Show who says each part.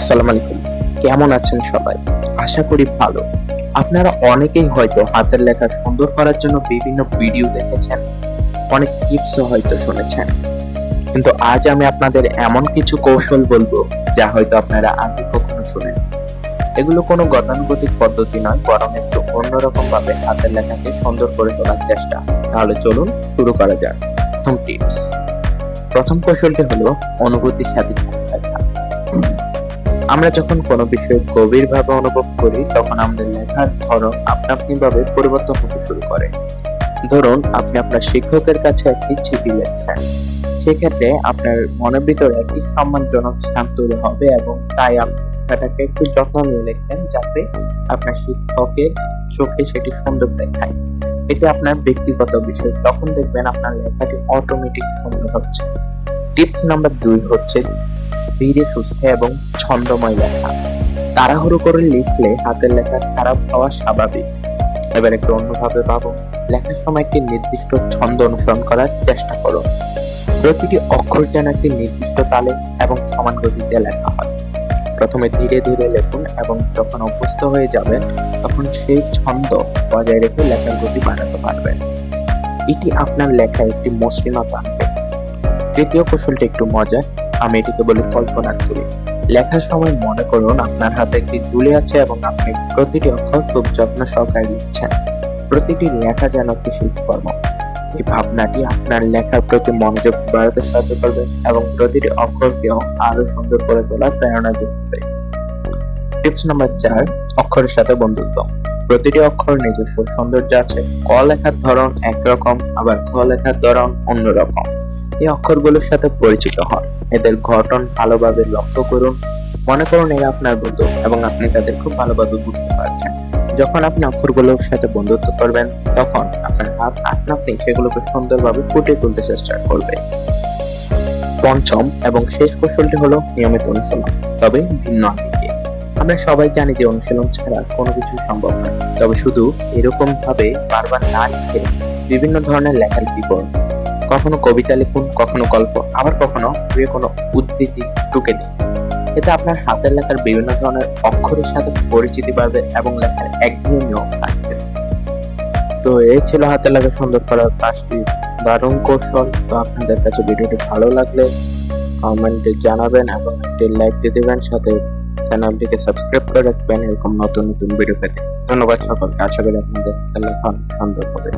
Speaker 1: আসসালামু আলাইকুম। কেমন আছেন সবাই? আশা করি ভালো। আপনারা অনেকেই হয়তো হাতের লেখা সুন্দর করার জন্য বিভিন্ন ভিডিও দেখেছেন, অনেক টিপসও হয়তো শুনেছেন। কিন্তু আজ আমি আপনাদের এমন কিছু কৌশল বলবো যা হয়তো আপনারা আগে কখনো শুনেননি। এগুলো কোনো গতানুগতিক পদ্ধতি নয়, বরং একটু অন্যরকম ভাবে হাতের লেখাকে সুন্দর করে তোলার চেষ্টা। তাহলে চলুন শুরু করা যাক। প্রথম টিপস। প্রথম কৌশলটি হলো অনুভূতির সাথে লেখা। আমরা যখন কোনো বিষয়ে গভীরভাবে অনুভব করি তখন আমাদের লেখার ধরন আপনা আপনি ভাবে পরিবর্তন হতে শুরু করে। ধরুন আপনি আপনার শিক্ষকের কাছে একটি চিঠি লিখছেন, সেক্ষেত্রে আপনার মনের ভিতরে একটি সম্মানজনক স্থান তৈরি হবে এবং তাই আপনি লেখাটাকে একটু যত্ন নিয়ে লিখবেন যাতে আপনার শিক্ষকের চোখে সেটি সুন্দর দেখায়। এটি আপনার ব্যক্তিগত বিষয়, তখন দেখবেন আপনার লেখাটি অটোমেটিক সুন্দর হচ্ছে। টিপস নাম্বার 2 হচ্ছে ধীরে সুস্থে এবং ছন্দময় লেখা। তাড়াহুড়ো করে লিখলে হাতের লেখা খারাপ হওয়া স্বাভাবিক। এবার একটু অন্যভাবে ভাবুন। লেখার সময় একটি নির্দিষ্ট ছন্দ অনুসরণ করার চেষ্টা করুন। প্রতিটি অক্ষর যেন একটি নির্দিষ্ট তালে এবং সমান গতিতে লেখা হয়। প্রথমে ধীরে ধীরে লিখুন এবং যখন অভ্যস্ত হয়ে যাবেন তখন সেই ছন্দ বজায় রেখে লেখার গতি বাড়াতে পারবেন। এটি আপনার লেখায় একটি মসৃণতা আনবে। তৃতীয় কৌশলটি একটু মজার, আমি এটিকে বলি কল্পনার তুলি। লেখার সময় মনে করুন আপনার হাতে একটি তুলি আছে এবং আপনি প্রতিটি অক্ষর খুব যত্ন সহকারে লিখছেন। প্রতিটি লেখা যেন একটি শিল্পকর্ম। এই ভাবনাটি আপনার লেখার প্রতি মনোযোগ বাড়াতে সাহায্য করবে এবং প্রতিটি অক্ষরকেও আরো সুন্দর করে তোলার প্রেরণা দিতে। টিপস নাম্বার 4, অক্ষরের সাথে বন্ধুত্ব। প্রতিটি অক্ষর নিজস্ব সৌন্দর্য আছে। ক লেখার ধরন একরকম, আবার খ লেখার ধরন অন্যরকম। এই অক্ষরগুলোর সাথে পরিচিত হন, এদের গঠন ভালোভাবে লক্ষ্য করুন। মনে করুন এরা আপনার বন্ধু এবং আপনি তাদের খুব ভালোভাবে বুঝতে পারছেন। যখন আপনি অক্ষরগুলোর সাথে বন্ধুত্ব করবেন তখন আপনার হাত আপনা আপনি সেগুলোকে সুন্দরভাবে ফুটিয়ে তুলতে চেষ্টা করবে। পঞ্চম এবং শেষ কৌশলটি হলো নিয়মিত অনুশীলন, তবে ভিন্ন আঙ্গিকে। আমরা সবাই জানি যে অনুশীলন ছাড়া কোনো কিছু সম্ভব নয়, তবে শুধু এরকম ভাবে বারবার না লিখে বিভিন্ন ধরনের লেখালেখি করুন। কখনো কবিতা লিখুন, কখনো গল্প, আবার কখনো প্রিয় কোনো উদ্ধৃতি টুকে দিন। এতে আপনার হাতের লেখার বিভিন্ন ধরনের অক্ষরের সাথে পরিচিতি বাড়বে এবং লেখার একঘেয়েমিও থাকবে। তো এই ছিল হাতের লেখা সুন্দর করার 5টি দারুণ কৌশল। তো আপনাদের কাছে ভিডিওটি ভালো লাগলে কমেন্টে জানাবেন এবং একটি লাইক দিয়ে দেবেন, সাথে চ্যানেলটিকে সাবস্ক্রাইব করে রাখবেন এরকম নতুন নতুন ভিডিও পেতে। ধন্যবাদ সকলকে। আশা করি আপনাদের হাতের লেখা অনেক সুন্দর হবে।